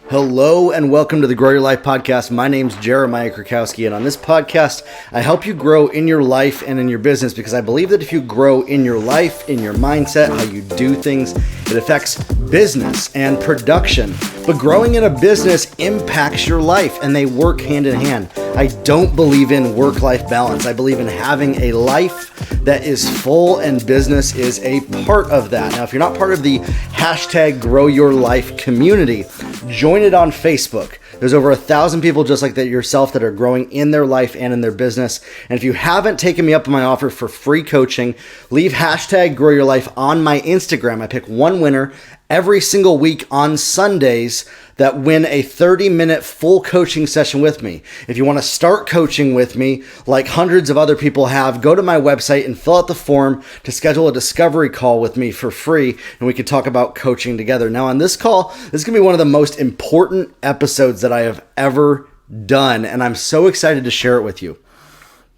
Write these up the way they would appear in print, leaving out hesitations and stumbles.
Hello and welcome to the Grow Your Life podcast. My name's Jeremiah Krakowski, and on this podcast, I help you grow in your life and in your business because I believe that if you grow in your life, in your mindset, how you do things, it affects business and production. But growing in a business impacts your life, and they work hand in hand. I don't believe in work-life balance. I believe in having a life that is full, and business is a part of that. Now, if you're not part of the hashtag Grow Your Life community, join it on Facebook. There's over 1,000 people just like that yourself that are growing in their life and in their business. And if you haven't taken me up on my offer for free coaching, leave hashtag Grow Your Life on my Instagram. I pick one winner every single week on Sundays that win a 30-minute full coaching session with me. If you want to start coaching with me, like hundreds of other people have, go to my website and fill out the form to schedule a discovery call with me for free, and we can talk about coaching together. Now, on this call, this is going to be one of the most important episodes that I have ever done, and I'm so excited to share it with you.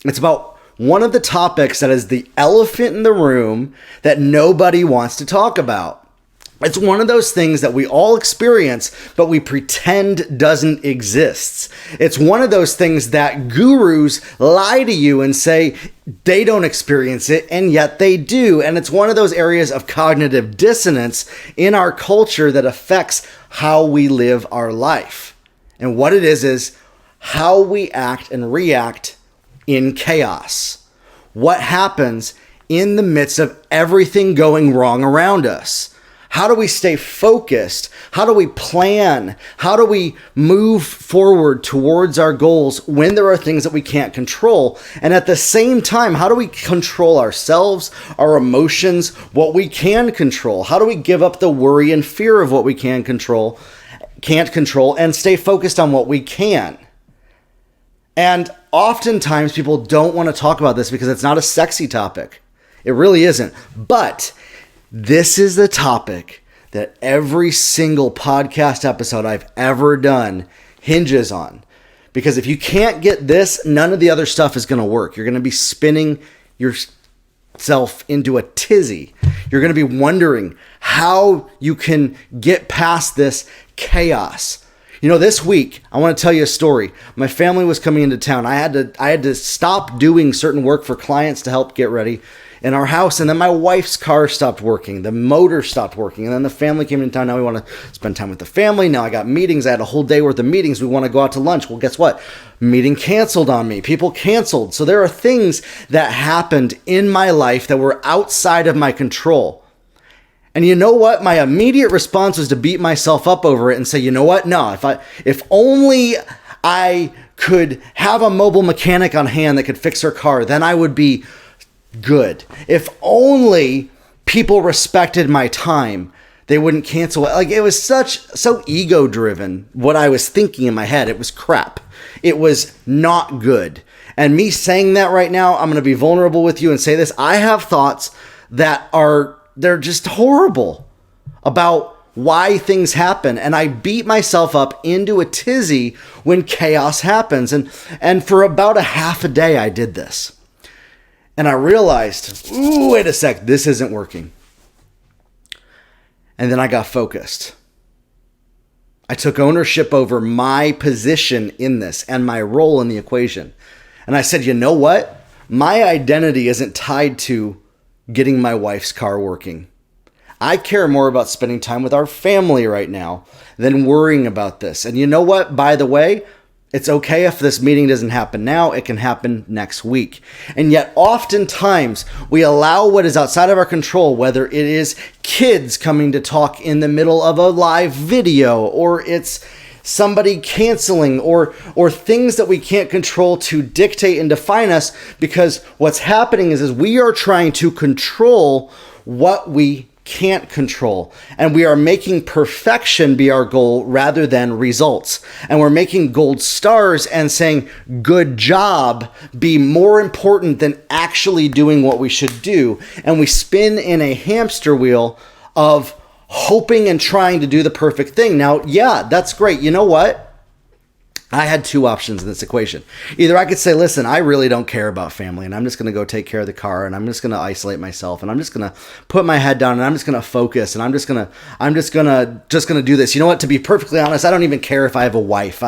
It's about one of the topics that is the elephant in the room that nobody wants to talk about. It's one of those things that we all experience, but we pretend doesn't exist. It's one of those things that gurus lie to you and say they don't experience it, and yet they do. And it's one of those areas of cognitive dissonance in our culture that affects how we live our life. And what it is how we act and react in chaos. What happens in the midst of everything going wrong around us? How do we stay focused? How do we plan? How do we move forward towards our goals when there are things that we can't control? And at the same time, how do we control ourselves, our emotions, what we can control? How do we give up the worry and fear of what we can't control, and stay focused on what we can? And oftentimes people don't want to talk about this because it's not a sexy topic. It really isn't. But this is the topic that every single podcast episode I've ever done hinges on. Because if you can't get this, none of the other stuff is going to work. You're going to be spinning yourself into a tizzy. You're going to be wondering how you can get past this chaos. You know, this week, I want to tell you a story. My family was coming into town. I had to stop doing certain work for clients to help get ready in our house, and then my wife's car stopped working. The motor stopped working, and then the family came into town. Now we want to spend time with the family. Now I got meetings. I had a whole day worth of meetings. We want to go out to lunch. Well, guess what? Meeting canceled on me. People canceled. So there are things that happened in my life that were outside of my control. And you know what? My immediate response was to beat myself up over it and say, you know what? No, if only I could have a mobile mechanic on hand that could fix her car, then I would be good. If only people respected my time, they wouldn't cancel. Like, it was so ego driven. What I was thinking in my head, it was crap. It was not good. And me saying that right now, I'm going to be vulnerable with you and say this. I have thoughts that they're just horrible about why things happen. And I beat myself up into a tizzy when chaos happens. And for about a half a day, I did this. And I realized, wait a sec, this isn't working. And then I got focused. I took ownership over my position in this and my role in the equation. And I said, you know what? My identity isn't tied to getting my wife's car working. I care more about spending time with our family right now than worrying about this. And you know what? By the way, it's okay if this meeting doesn't happen now. It can happen next week. And yet oftentimes we allow what is outside of our control, whether it is kids coming to talk in the middle of a live video, or it's somebody canceling, or things that we can't control, to dictate and define us, because what's happening is we are trying to control what we can't control. And we are making perfection be our goal rather than results. And we're making gold stars and saying good job be more important than actually doing what we should do. And we spin in a hamster wheel of hoping and trying to do the perfect thing. Now, yeah, that's great. You know what? I had two options in this equation. Either I could say, listen, I really don't care about family and I'm just going to go take care of the car and I'm just going to isolate myself and I'm just going to put my head down and I'm just going to focus and I'm just going to do this. You know what? To be perfectly honest, I don't even care if I have a wife.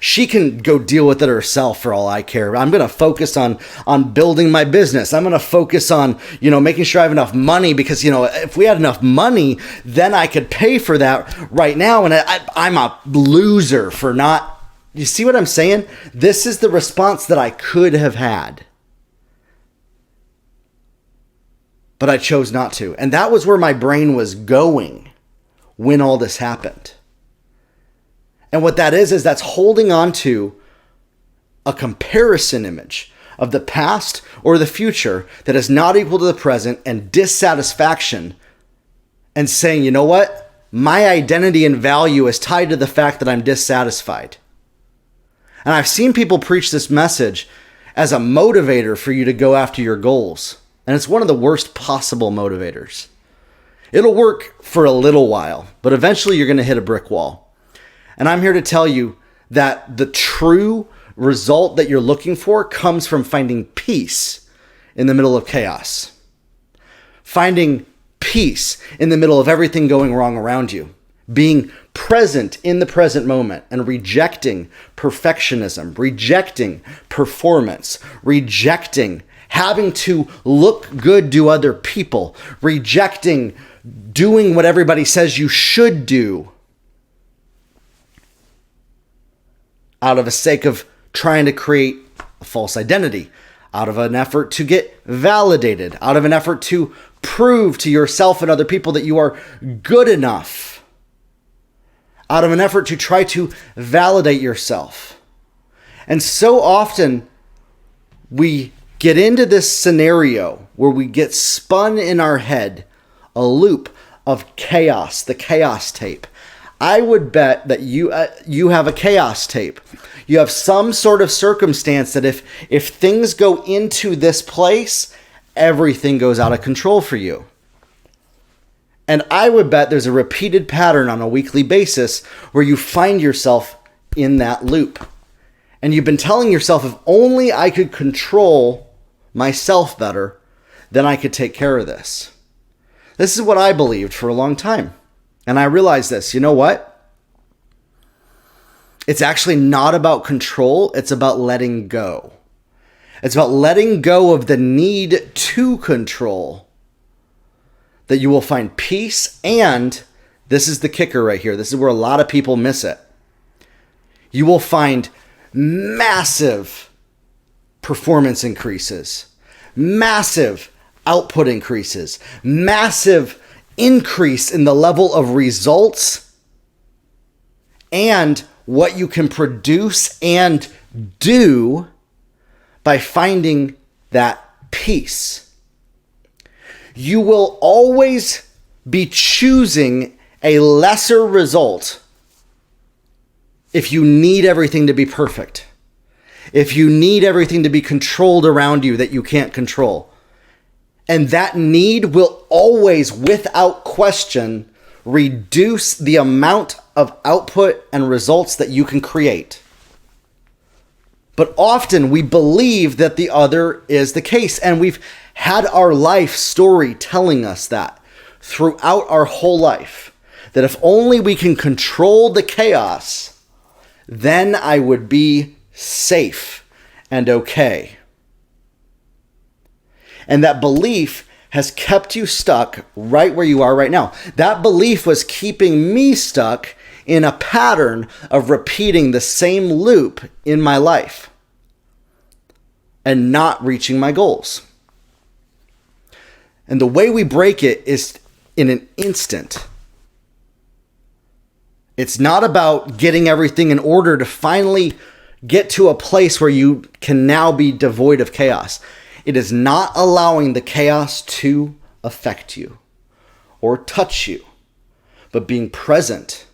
She can go deal with it herself for all I care. I'm going to focus on building my business. I'm going to focus on, making sure I have enough money because, if we had enough money, then I could pay for that right now. And I'm a loser for not. You see what I'm saying? This is the response that I could have had. But I chose not to. And that was where my brain was going when all this happened. And what that is that's holding on to a comparison image of the past or the future that is not equal to the present and dissatisfaction and saying, you know what? My identity and value is tied to the fact that I'm dissatisfied. And I've seen people preach this message as a motivator for you to go after your goals. And it's one of the worst possible motivators. It'll work for a little while, but eventually you're going to hit a brick wall. And I'm here to tell you that the true result that you're looking for comes from finding peace in the middle of chaos. Finding peace in the middle of everything going wrong around you. Being present in the present moment and rejecting perfectionism, rejecting performance, rejecting having to look good to other people, rejecting doing what everybody says you should do out of a sake of trying to create a false identity, out of an effort to get validated, out of an effort to prove to yourself and other people that you are good enough, out of an effort to try to validate yourself. And so often we get into this scenario where we get spun in our head, a loop of chaos, the chaos tape. I would bet that you have a chaos tape. You have some sort of circumstance that if things go into this place, everything goes out of control for you. And I would bet there's a repeated pattern on a weekly basis where you find yourself in that loop. And you've been telling yourself, if only I could control myself better, then I could take care of this. This is what I believed for a long time. And I realized this. You know what? It's actually not about control. It's about letting go. It's about letting go of the need to control, that you will find peace. And this is the kicker right here. This is where a lot of people miss it. You will find massive performance increases, massive output increases, massive increase in the level of results and what you can produce and do by finding that peace. You will always be choosing a lesser result if you need everything to be perfect. If you need everything to be controlled around you that you can't control. And that need will always, without question, reduce the amount of output and results that you can create. But often we believe that the other is the case, and we've had our life story telling us that throughout our whole life, that if only we can control the chaos, then I would be safe and okay. And that belief has kept you stuck right where you are right now. That belief was keeping me stuck in a pattern of repeating the same loop in my life and not reaching my goals. And the way we break it is in an instant. It's not about getting everything in order to finally get to a place where you can now be devoid of chaos. It is not allowing the chaos to affect you or touch you, but being present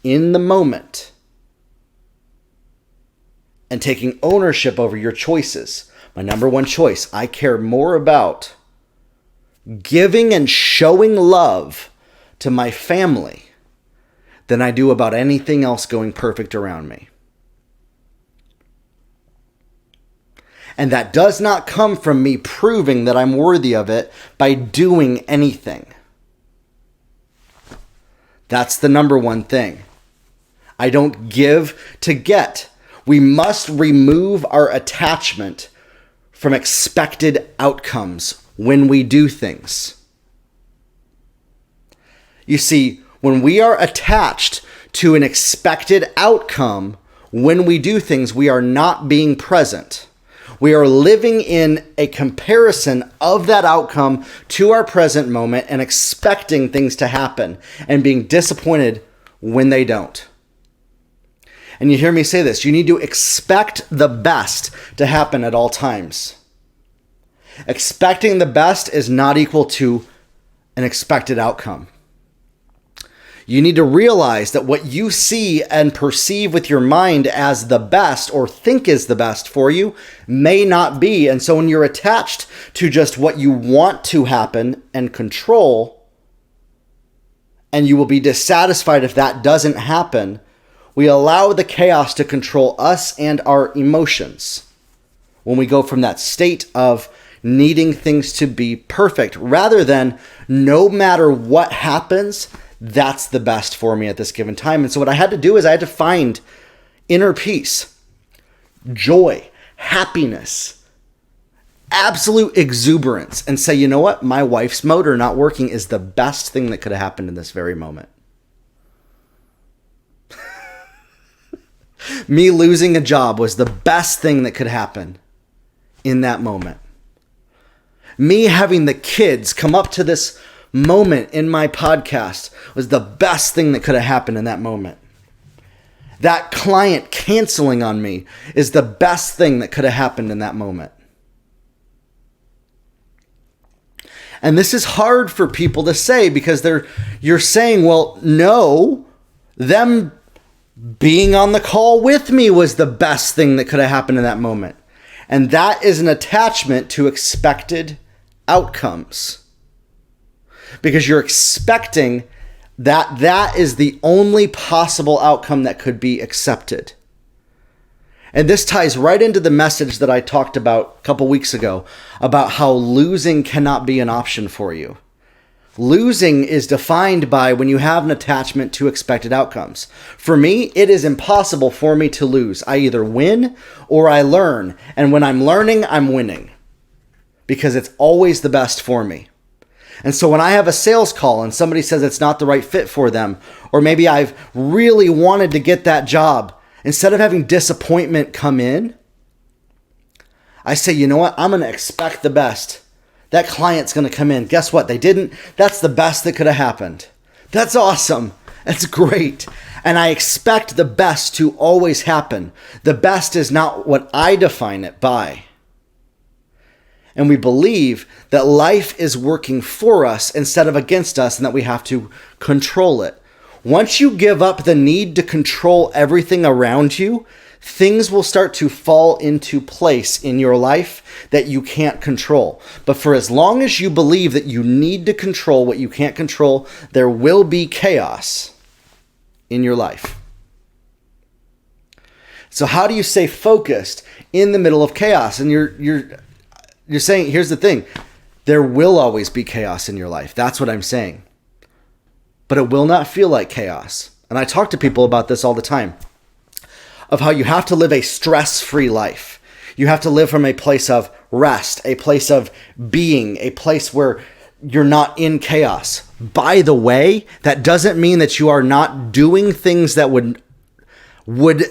in the moment and taking ownership over your choices. My number one choice, I care more about giving and showing love to my family than I do about anything else going perfect around me. And that does not come from me proving that I'm worthy of it by doing anything. That's the number one thing. I don't give to get. We must remove our attachment from expected outcomes when we do things. You see, when we are attached to an expected outcome when we do things, we are not being present. We are living in a comparison of that outcome to our present moment and expecting things to happen and being disappointed when they don't. And you hear me say this, you need to expect the best to happen at all times. Expecting the best is not equal to an expected outcome. You need to realize that what you see and perceive with your mind as the best or think is the best for you may not be. And so when you're attached to just what you want to happen and control, and you will be dissatisfied if that doesn't happen, we allow the chaos to control us and our emotions when we go from that state of needing things to be perfect rather than no matter what happens, that's the best for me at this given time. And so what I had to do is I had to find inner peace, joy, happiness, absolute exuberance, and say, you know what? My wife's motor not working is the best thing that could have happened in this very moment. Me losing a job was the best thing that could happen in that moment. Me having the kids come up to this moment in my podcast was the best thing that could have happened in that moment. That client canceling on me is the best thing that could have happened in that moment. And this is hard for people to say because you're saying, well, no, them being on the call with me was the best thing that could have happened in that moment. And that is an attachment to expected outcomes. Because you're expecting that is the only possible outcome that could be accepted. And this ties right into the message that I talked about a couple weeks ago about how losing cannot be an option for you. Losing is defined by when you have an attachment to expected outcomes. For me, it is impossible for me to lose. I either win or I learn. And when I'm learning, I'm winning. Because it's always the best for me. And so when I have a sales call and somebody says it's not the right fit for them, or maybe I've really wanted to get that job, instead of having disappointment come in, I say, you know what? I'm going to expect the best. That client's going to come in. Guess what? They didn't. That's the best that could have happened. That's awesome. That's great. And I expect the best to always happen. The best is not what I define it by. And we believe that life is working for us instead of against us and that we have to control it. Once you give up the need to control everything around you, things will start to fall into place in your life that you can't control. But for as long as you believe that you need to control what you can't control, there will be chaos in your life. So how do you stay focused in the middle of chaos? And you're saying, here's the thing, there will always be chaos in your life. That's what I'm saying. But it will not feel like chaos. And I talk to people about this all the time, of how you have to live a stress-free life. You have to live from a place of rest, a place of being, a place where you're not in chaos. By the way, that doesn't mean that you are not doing things that would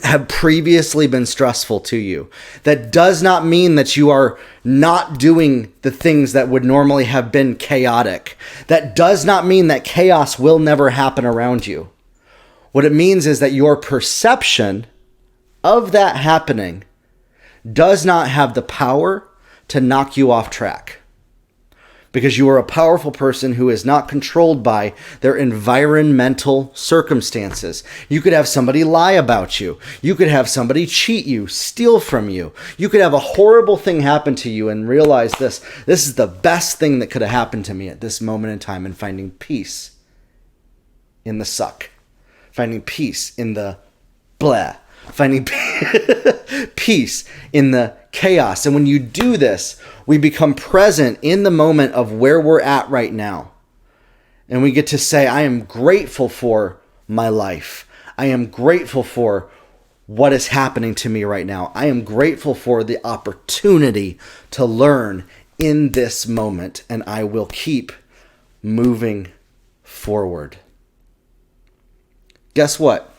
have previously been stressful to you. That does not mean that you are not doing the things that would normally have been chaotic. That does not mean that chaos will never happen around you. What it means is that your perception of that happening does not have the power to knock you off track. Because you are a powerful person who is not controlled by their environmental circumstances. You could have somebody lie about you. You could have somebody cheat you, steal from you. You could have a horrible thing happen to you and realize this is the best thing that could have happened to me at this moment in time, and finding peace in the suck. Finding peace in the blah. Finding peace in the chaos. And when you do this, we become present in the moment of where we're at right now. And we get to say, I am grateful for my life. I am grateful for what is happening to me right now. I am grateful for the opportunity to learn in this moment, and I will keep moving forward. Guess what?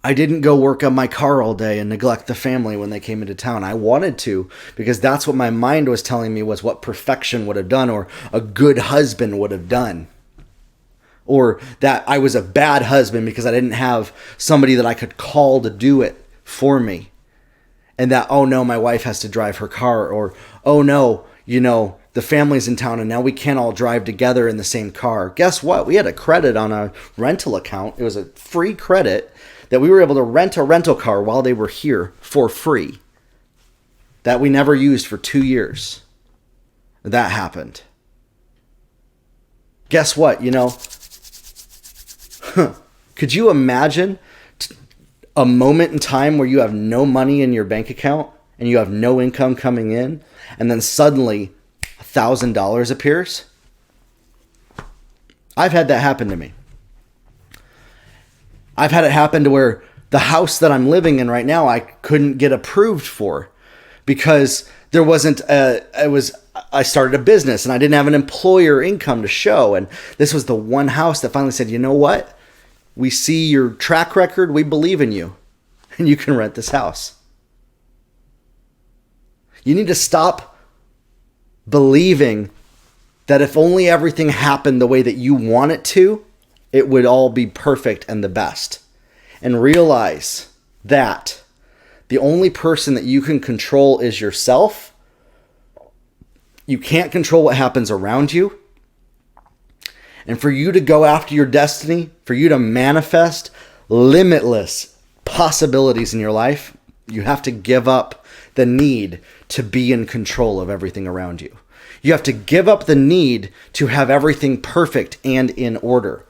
I didn't go work on my car all day and neglect the family when they came into town. I wanted to, because that's what my mind was telling me was what perfection would have done, or a good husband would have done. Or that I was a bad husband because I didn't have somebody that I could call to do it for me. And that, oh no, my wife has to drive her car. Or, oh no, the family's in town and now we can't all drive together in the same car. Guess what? We had a credit on a rental account. It was a free credit that we were able to rent a rental car while they were here for free. That we never used for 2 years. That happened. Guess what? Could you imagine a moment in time where you have no money in your bank account and you have no income coming in, and then suddenly $1,000 appears? I've had that happen to me. I've had it happen to where the house that I'm living in right now, I couldn't get approved for because there wasn't I started a business and I didn't have an employer income to show. And this was the one house that finally said, you know what? We see your track record. We believe in you and you can rent this house. You need to stop believing that if only everything happened the way that you want it to, it would all be perfect and the best. And realize that the only person that you can control is yourself. You can't control what happens around you. And for you to go after your destiny, for you to manifest limitless possibilities in your life, you have to give up the need to be in control of everything around you. You have to give up the need to have everything perfect and in order.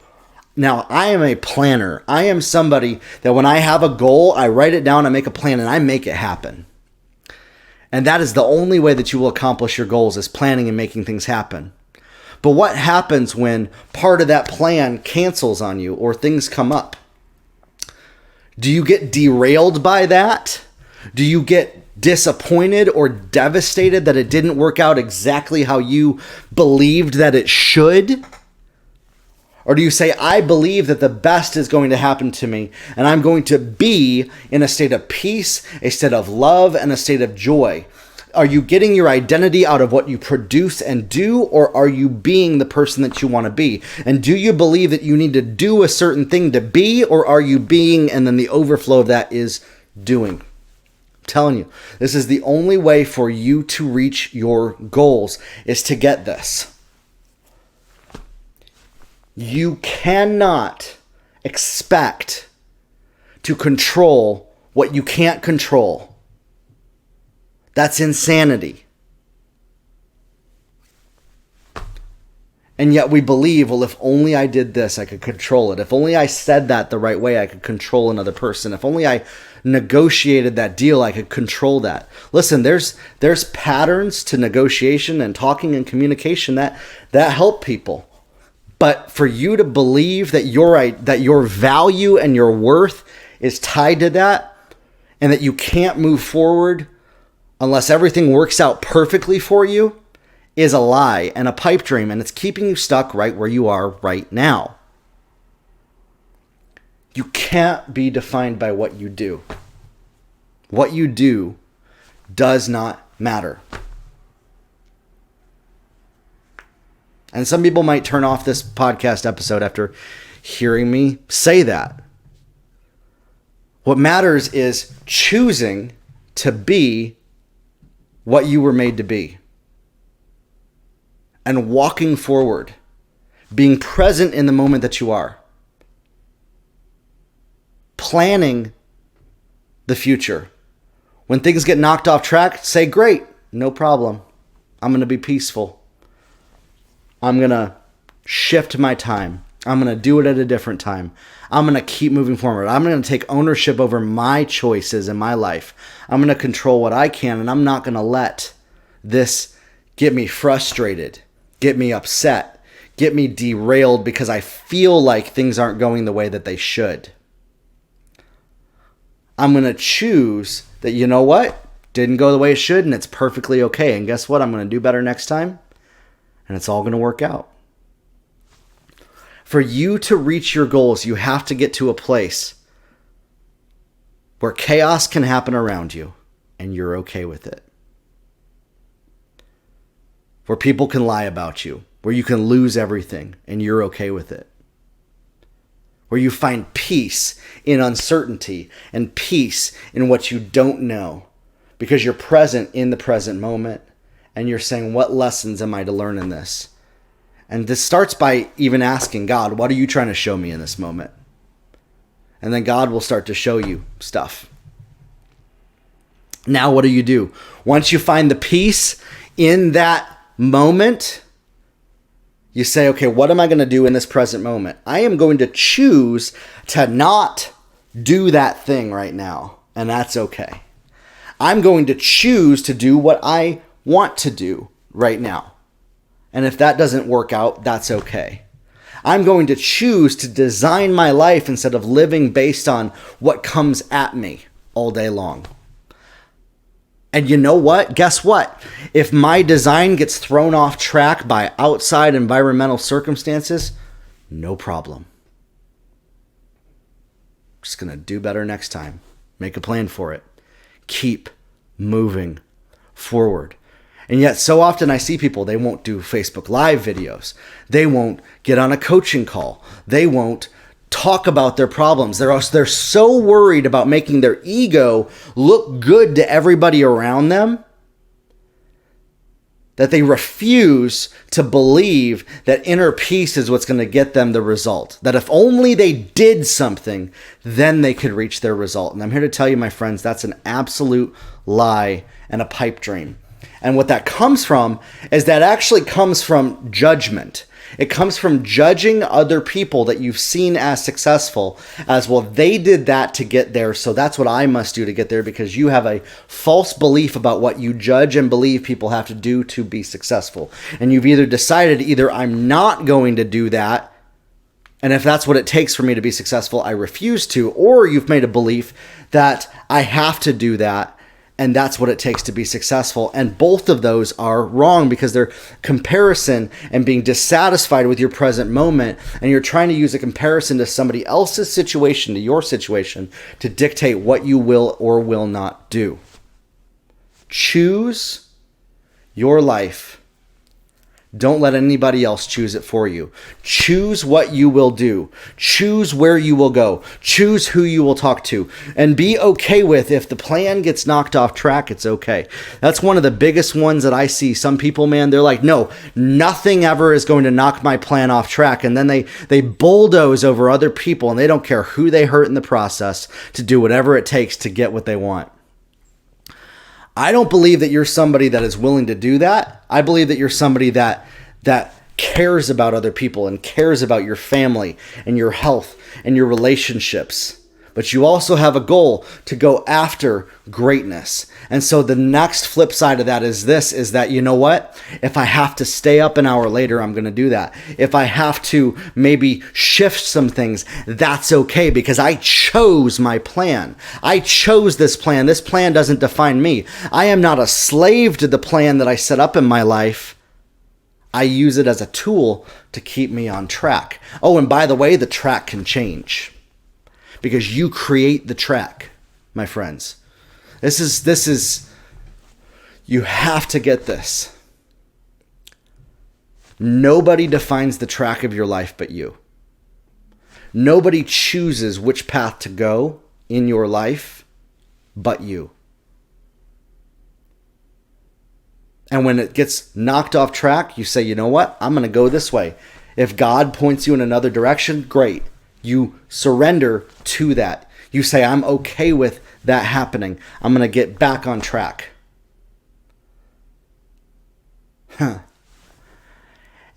Now, I am a planner. I am somebody that when I have a goal, I write it down, I make a plan, and I make it happen. And that is the only way that you will accomplish your goals, is planning and making things happen. But what happens when part of that plan cancels on you or things come up? Do you get derailed by that? Do you get disappointed or devastated that it didn't work out exactly how you believed that it should? Or do you say, I believe that the best is going to happen to me and I'm going to be in a state of peace, a state of love, and a state of joy? Are you getting your identity out of what you produce and do, or are you being the person that you want to be? And do you believe that you need to do a certain thing to be, or are you being and then the overflow of that is doing? I'm telling you, this is the only way for you to reach your goals, is to get this. You cannot expect to control what you can't control. That's insanity. And yet we believe, well, if only I did this, I could control it. If only I said that the right way, I could control another person. If only I negotiated that deal, I could control that. Listen, there's patterns to negotiation and talking and communication that help people. But for you to believe that your value and your worth is tied to that, and that you can't move forward unless everything works out perfectly for you, is a lie and a pipe dream, and it's keeping you stuck right where you are right now. You can't be defined by what you do. What you do does not matter. And some people might turn off this podcast episode after hearing me say that. What matters is choosing to be what you were made to be. And walking forward. Being present in the moment that you are. Planning the future. When things get knocked off track, say, great, no problem. I'm going to be peaceful. I'm going to shift my time. I'm going to do it at a different time. I'm going to keep moving forward. I'm going to take ownership over my choices in my life. I'm going to control what I can, and I'm not going to let this get me frustrated, get me upset, get me derailed because I feel like things aren't going the way that they should. I'm going to choose that, you know what? Didn't go the way it should, and it's perfectly okay. And guess what? I'm going to do better next time, and it's all going to work out. For you to reach your goals, you have to get to a place where chaos can happen around you, and you're okay with it. Where people can lie about you, where you can lose everything, and you're okay with it. Where you find peace in uncertainty and peace in what you don't know, because you're present in the present moment, and you're saying, what lessons am I to learn in this? And this starts by even asking God, what are you trying to show me in this moment? And then God will start to show you stuff. Now what do? Once you find the peace in that moment, you say, okay, what am I going to do in this present moment? I am going to choose to not do that thing right now, and that's okay. I'm going to choose to do what I want to do right now. And if that doesn't work out, that's okay. I'm going to choose to design my life instead of living based on what comes at me all day long. And you know what? Guess what? If my design gets thrown off track by outside environmental circumstances, no problem. Just going to do better next time. Make a plan for it. Keep moving forward. And yet so often I see people, they won't do Facebook Live videos. They won't get on a coaching call. They won't talk about their problems. They're so worried about making their ego look good to everybody around them that they refuse to believe that inner peace is what's going to get them the result. That if only they did something, then they could reach their result. And I'm here to tell you, my friends, that's an absolute lie and a pipe dream. And what that comes from is that actually comes from judgment. It comes from judging other people that you've seen as successful as, well, they did that to get there, so that's what I must do to get there, because you have a false belief about what you judge and believe people have to do to be successful. And you've either decided, I'm not going to do that, and if that's what it takes for me to be successful, I refuse to, or you've made a belief that I have to do that, and that's what it takes to be successful. And both of those are wrong, because they're comparison and being dissatisfied with your present moment. And you're trying to use a comparison to somebody else's situation, to your situation, to dictate what you will or will not do. Choose your life. Don't let anybody else choose it for you. Choose what you will do. Choose where you will go. Choose who you will talk to. And be okay with, if the plan gets knocked off track, it's okay. That's one of the biggest ones that I see. Some people, man, they're like, no, nothing ever is going to knock my plan off track. And then they bulldoze over other people, and they don't care who they hurt in the process to do whatever it takes to get what they want. I don't believe that you're somebody that is willing to do that. I believe that you're somebody that cares about other people and cares about your family and your health and your relationships. But you also have a goal to go after greatness. And so the next flip side of that is that, you know what? If I have to stay up an hour later, I'm going to do that. If I have to maybe shift some things, that's okay, because I chose my plan. I chose this plan. This plan doesn't define me. I am not a slave to the plan that I set up in my life. I use it as a tool to keep me on track. Oh, and by the way, the track can change, because you create the track, my friends. This is, you have to get this. Nobody defines the track of your life but you. Nobody chooses which path to go in your life but you. And when it gets knocked off track, you say, you know what? I'm going to go this way. If God points you in another direction, great. You surrender to that. You say, I'm okay with that happening. I'm going to get back on track.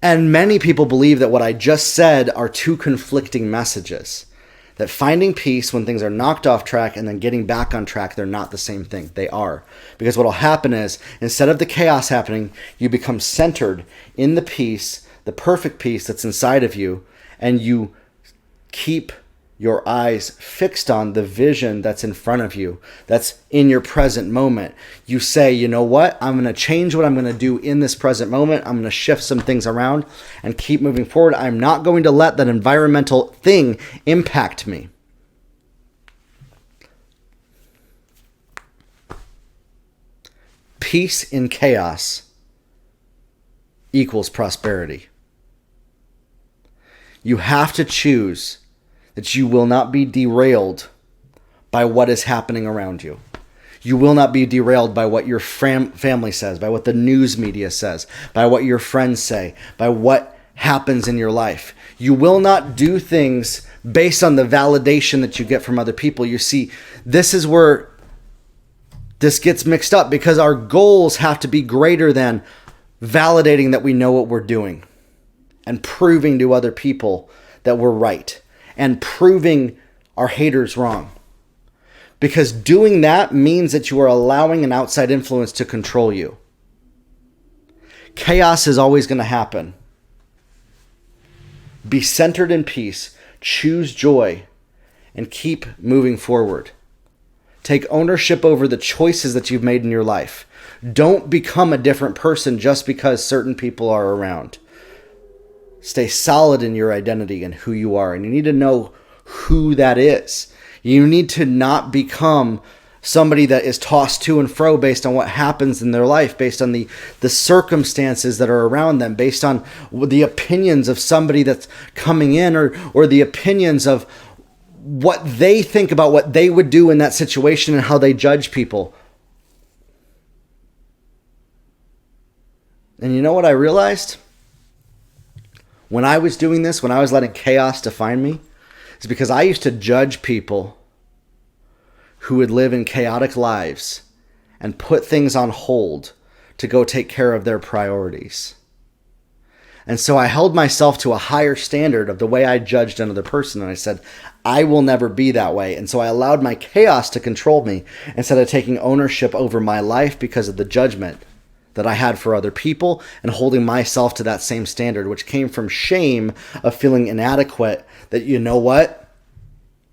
And many people believe that what I just said are two conflicting messages. That finding peace when things are knocked off track and then getting back on track, they're not the same thing. They are. Because what will happen is, instead of the chaos happening, you become centered in the peace, the perfect peace that's inside of you, and you keep your eyes fixed on the vision that's in front of you, that's in your present moment. You say, you know what? I'm going to change what I'm going to do in this present moment. I'm going to shift some things around and keep moving forward. I'm not going to let that environmental thing impact me. Peace in chaos equals prosperity. You have to choose that you will not be derailed by what is happening around you. You will not be derailed by what your family says, by what the news media says, by what your friends say, by what happens in your life. You will not do things based on the validation that you get from other people. You see, this is where this gets mixed up, because our goals have to be greater than validating that we know what we're doing and proving to other people that we're right and proving our haters wrong. Because doing that means that you are allowing an outside influence to control you. Chaos is always going to happen. Be centered in peace, choose joy, and keep moving forward. Take ownership over the choices that you've made in your life. Don't become a different person just because certain people are around. Stay solid in your identity and who you are. And you need to know who that is. You need to not become somebody that is tossed to and fro based on what happens in their life, based on the circumstances that are around them, based on the opinions of somebody that's coming in, or the opinions of what they think about what they would do in that situation and how they judge people. And you know what I realized? When I was doing this, when I was letting chaos define me, is because I used to judge people who would live in chaotic lives and put things on hold to go take care of their priorities. And so I held myself to a higher standard of the way I judged another person. And I said, I will never be that way. And so I allowed my chaos to control me instead of taking ownership over my life because of the judgment that I had for other people and holding myself to that same standard, which came from shame of feeling inadequate, that, you know what?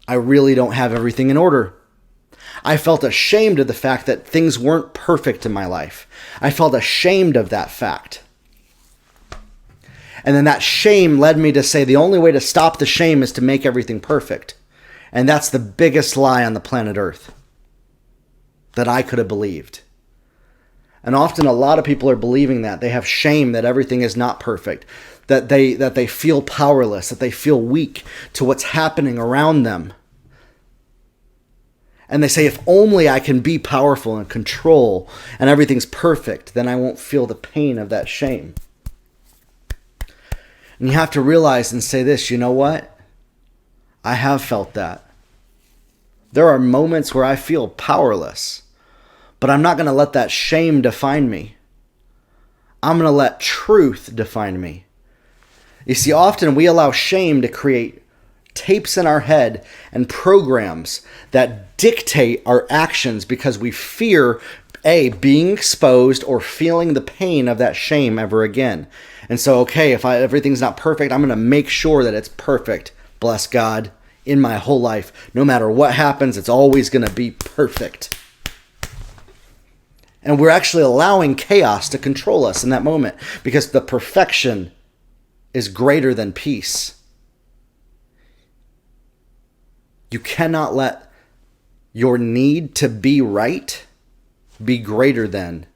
I really don't have everything in order. I felt ashamed of the fact that things weren't perfect in my life. I felt ashamed of that fact. And then that shame led me to say the only way to stop the shame is to make everything perfect. And that's the biggest lie on the planet Earth that I could have believed. And often a lot of people are believing that. They have shame that everything is not perfect, that they feel powerless, that they feel weak to what's happening around them. And they say, if only I can be powerful and control and everything's perfect, then I won't feel the pain of that shame. And you have to realize and say this, you know what? I have felt that. There are moments where I feel powerless, but I'm not going to let that shame define me. I'm going to let truth define me. You see, often we allow shame to create tapes in our head and programs that dictate our actions because we fear, being exposed or feeling the pain of that shame ever again. And so, if everything's not perfect, I'm going to make sure that it's perfect, bless God, in my whole life. No matter what happens, it's always going to be perfect. And we're actually allowing chaos to control us in that moment because the perfection is greater than peace. You cannot let your need to be right be greater than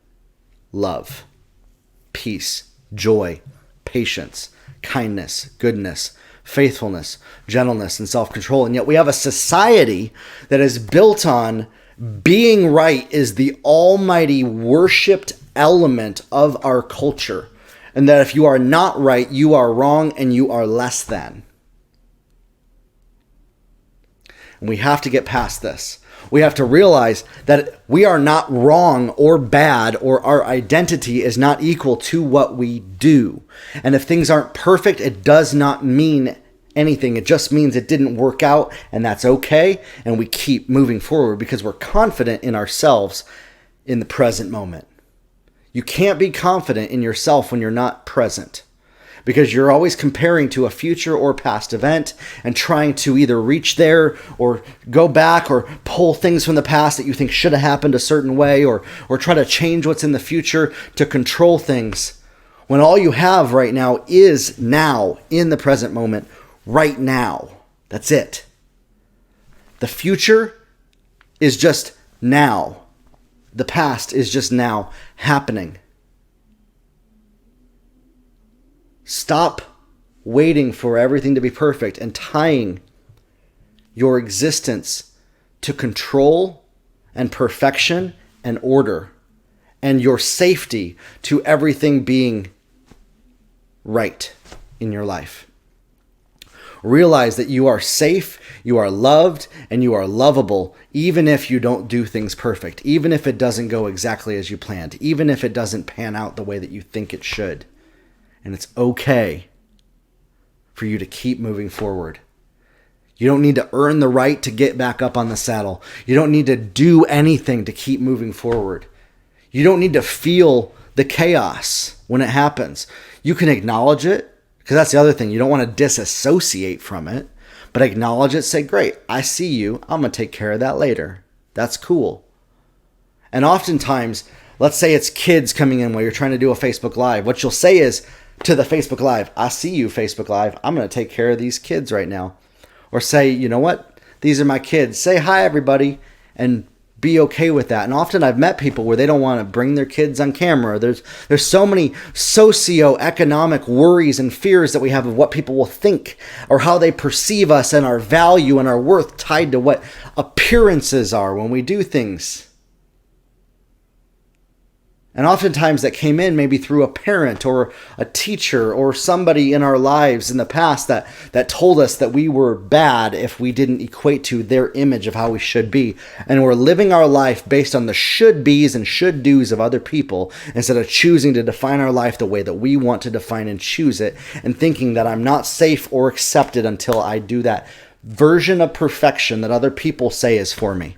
love, peace, joy, patience, kindness, goodness, faithfulness, gentleness, and self-control. And yet we have a society that is built on being right is the almighty worshipped element of our culture. And that if you are not right, you are wrong and you are less than. And we have to get past this. We have to realize that we are not wrong or bad, or our identity is not equal to what we do. And if things aren't perfect, it does not mean anything. It just means it didn't work out, and that's okay. And we keep moving forward because we're confident in ourselves in the present moment. You can't be confident in yourself when you're not present, because you're always comparing to a future or past event and trying to either reach there or go back or pull things from the past that you think should have happened a certain way, or try to change what's in the future to control things, when all you have right now is now, in the present moment, right now. That's it. The future is just now. The past is just now happening. Stop waiting for everything to be perfect and tying your existence to control and perfection and order, and your safety to everything being right in your life. Realize that you are safe, you are loved, and you are lovable, even if you don't do things perfect, even if it doesn't go exactly as you planned, even if it doesn't pan out the way that you think it should. And it's okay for you to keep moving forward. You don't need to earn the right to get back up on the saddle. You don't need to do anything to keep moving forward. You don't need to feel the chaos when it happens. You can acknowledge it, because that's the other thing. You don't want to disassociate from it, but acknowledge it. Say, great, I see you. I'm going to take care of that later. That's cool. And oftentimes, let's say it's kids coming in while you're trying to do a Facebook Live. What you'll say is to the Facebook Live, I see you, Facebook Live. I'm going to take care of these kids right now. Or say, you know what? These are my kids. Say hi, everybody, and be okay with that. And often I've met people where they don't want to bring their kids on camera. There's so many socioeconomic worries and fears that we have of what people will think, or how they perceive us, and our value and our worth tied to what appearances are when we do things. And oftentimes that came in maybe through a parent or a teacher or somebody in our lives in the past that told us that we were bad if we didn't equate to their image of how we should be. And we're living our life based on the should be's and should do's of other people, instead of choosing to define our life the way that we want to define and choose it, and thinking that I'm not safe or accepted until I do that version of perfection that other people say is for me.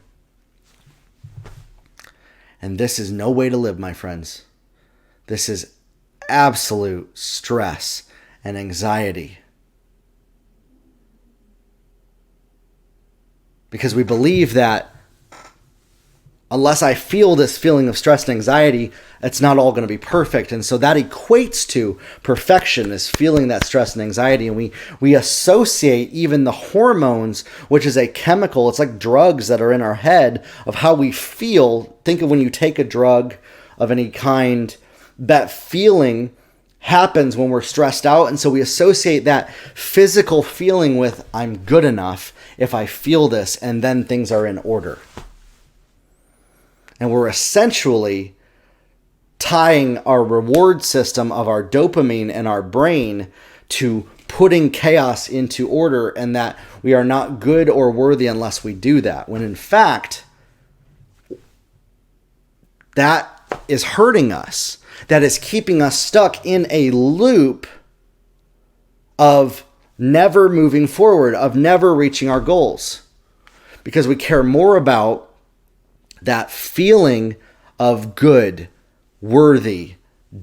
And this is no way to live, my friends. This is absolute stress and anxiety. Because we believe that unless I feel this feeling of stress and anxiety, it's not all going to be perfect. And so that equates to perfection, is feeling that stress and anxiety. And we associate even the hormones, which is a chemical, it's like drugs that are in our head, of how we feel. Think of when you take a drug of any kind, that feeling happens when we're stressed out. And so we associate that physical feeling with, I'm good enough if I feel this, and then things are in order. And we're essentially tying our reward system of our dopamine and our brain to putting chaos into order, and that we are not good or worthy unless we do that. When in fact, that is hurting us. That is keeping us stuck in a loop of never moving forward, of never reaching our goals. Because we care more about that feeling of good, worthy,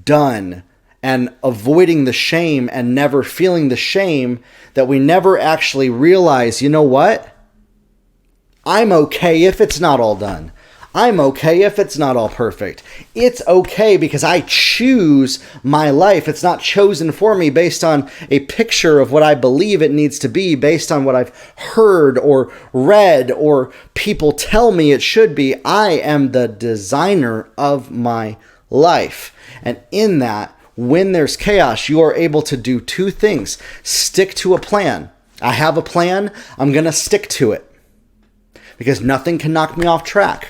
done, and avoiding the shame and never feeling the shame, that we never actually realize, you know what? I'm okay if it's not all done. I'm okay if it's not all perfect. It's okay because I choose my life. It's not chosen for me based on a picture of what I believe it needs to be, based on what I've heard or read or people tell me it should be. I am the designer of my life. And in that, when there's chaos, you are able to do two things. Stick to a plan. I have a plan. I'm going to stick to it because nothing can knock me off track.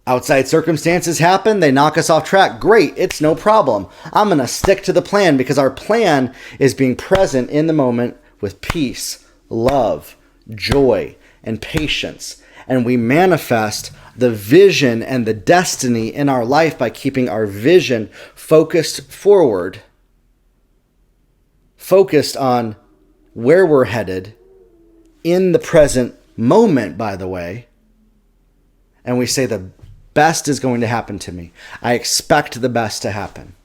Outside circumstances happen, they knock us off track. Great, it's no problem. I'm going to stick to the plan because our plan is being present in the moment with peace, love, joy, and patience. And we manifest the vision and the destiny in our life by keeping our vision focused forward, focused on where we're headed in the present moment, by the way. And we say the best is going to happen to me. I expect the best to happen.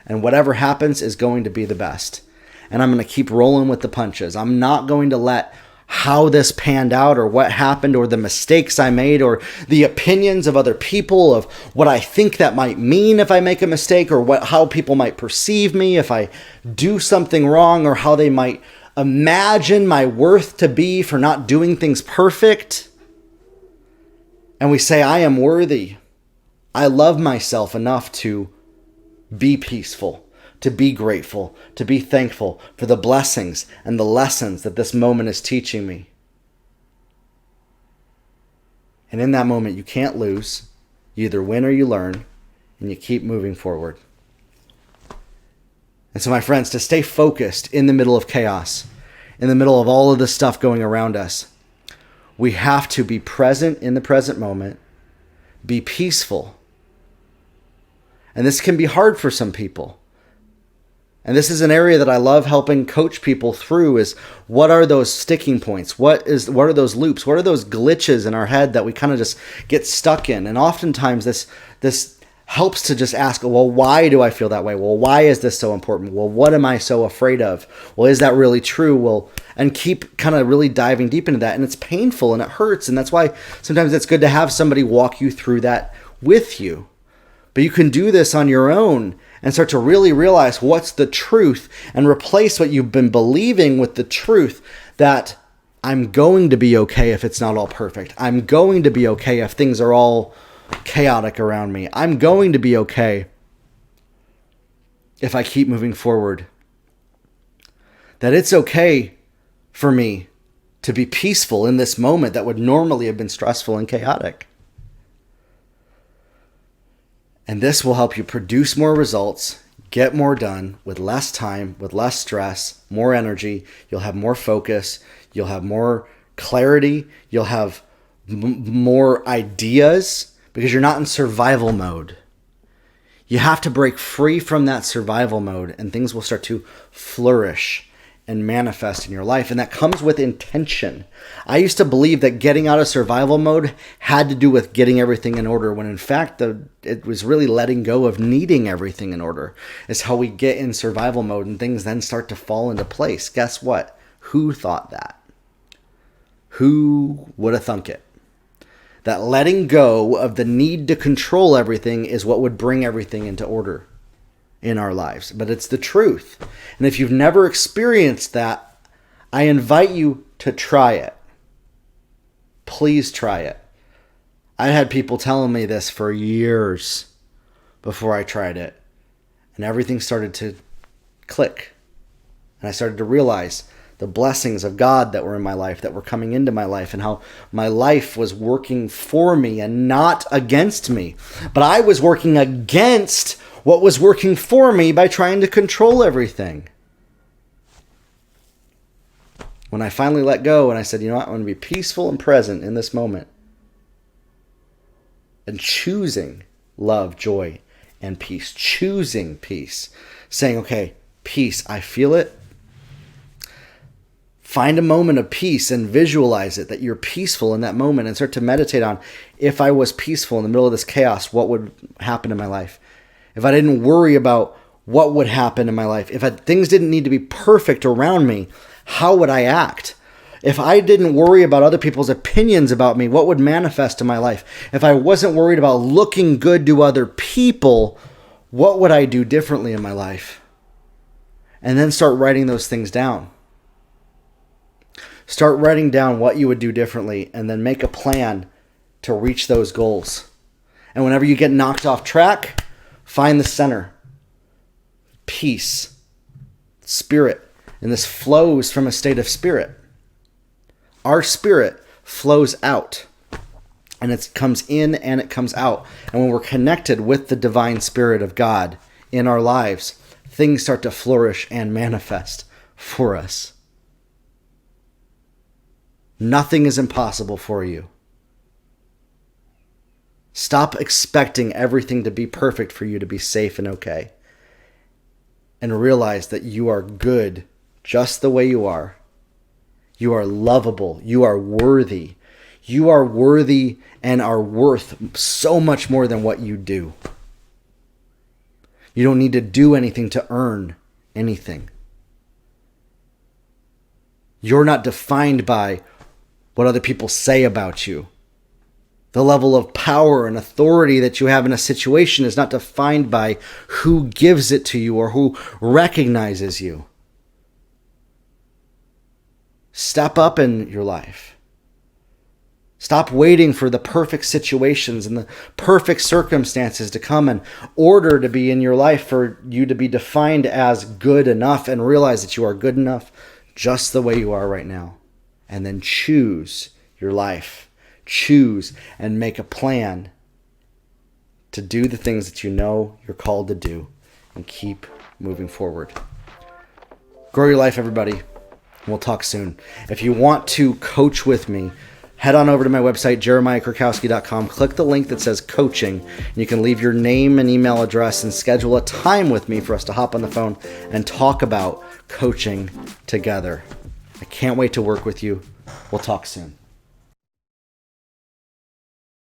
And whatever happens is going to be the best. And I'm going to keep rolling with the punches. I'm not going to let how this panned out or what happened or the mistakes I made or the opinions of other people of what I think that might mean if I make a mistake or how people might perceive me if I do something wrong or how they might imagine my worth to be for not doing things perfect. And we say, I am worthy. I love myself enough to be peaceful, to be grateful, to be thankful for the blessings and the lessons that this moment is teaching me. And in that moment, you can't lose. You either win or you learn, and you keep moving forward. And so, my friends, to stay focused in the middle of chaos, in the middle of all of this stuff going around us, we have to be present in the present moment, be peaceful. And this can be hard for some people. And this is an area that I love helping coach people through is what are those sticking points? What are those loops? What are those glitches in our head that we kind of just get stuck in? And oftentimes this helps to just ask, well, why do I feel that way? Well, why is this so important? Well, what am I so afraid of? Well, is that really true? Well, and keep kind of really diving deep into that. And it's painful and it hurts. And that's why sometimes it's good to have somebody walk you through that with you. But you can do this on your own and start to really realize what's the truth and replace what you've been believing with the truth that I'm going to be okay if it's not all perfect. I'm going to be okay if things are all chaotic around me. I'm going to be okay if I keep moving forward. That it's okay for me to be peaceful in this moment that would normally have been stressful and chaotic. And this will help you produce more results, get more done with less time, with less stress, more energy. You'll have more focus. You'll have more clarity. You'll have more ideas because you're not in survival mode. You have to break free from that survival mode and things will start to flourish and manifest in your life. And that comes with intention. I used to believe that getting out of survival mode had to do with getting everything in order, when in fact, it was really letting go of needing everything in order. It's how we get in survival mode and things then start to fall into place. Guess what? Who thought that? Who would have thunk it? That letting go of the need to control everything is what would bring everything into order in our lives. But it's the truth. And if you've never experienced that, I invite you to try it. Please try it. I had people telling me this for years before I tried it. And everything started to click. And I started to realize the blessings of God that were in my life, that were coming into my life, and how my life was working for me and not against me. But I was working against what was working for me by trying to control everything. When I finally let go and I said, you know what, I'm going to be peaceful and present in this moment. And choosing love, joy, and peace. Choosing peace. Saying, okay, peace, I feel it. Find a moment of peace and visualize it, that you're peaceful in that moment, and start to meditate on, if I was peaceful in the middle of this chaos, what would happen in my life? If I didn't worry about what would happen in my life, if things didn't need to be perfect around me, how would I act? If I didn't worry about other people's opinions about me, what would manifest in my life? If I wasn't worried about looking good to other people, what would I do differently in my life? And then start writing those things down. Start writing down what you would do differently and then make a plan to reach those goals. And whenever you get knocked off track, find the center. Peace. Spirit. And this flows from a state of spirit. Our spirit flows out. And it comes in and it comes out. And when we're connected with the divine spirit of God in our lives, things start to flourish and manifest for us. Nothing is impossible for you. Stop expecting everything to be perfect for you to be safe and okay. And realize that you are good just the way you are. You are lovable. You are worthy. You are worthy and are worth so much more than what you do. You don't need to do anything to earn anything. You're not defined by what other people say about you. The level of power and authority that you have in a situation is not defined by who gives it to you or who recognizes you. Step up in your life. Stop waiting for the perfect situations and the perfect circumstances to come in order to be in your life for you to be defined as good enough, and realize that you are good enough just the way you are right now. And then choose your life. Choose and make a plan to do the things that you know you're called to do and keep moving forward. Grow your life, everybody. We'll talk soon. If you want to coach with me, head on over to my website, jeremiahkrakowski.com. Click the link that says coaching. And you can leave your name and email address and schedule a time with me for us to hop on the phone and talk about coaching together. I can't wait to work with you. We'll talk soon.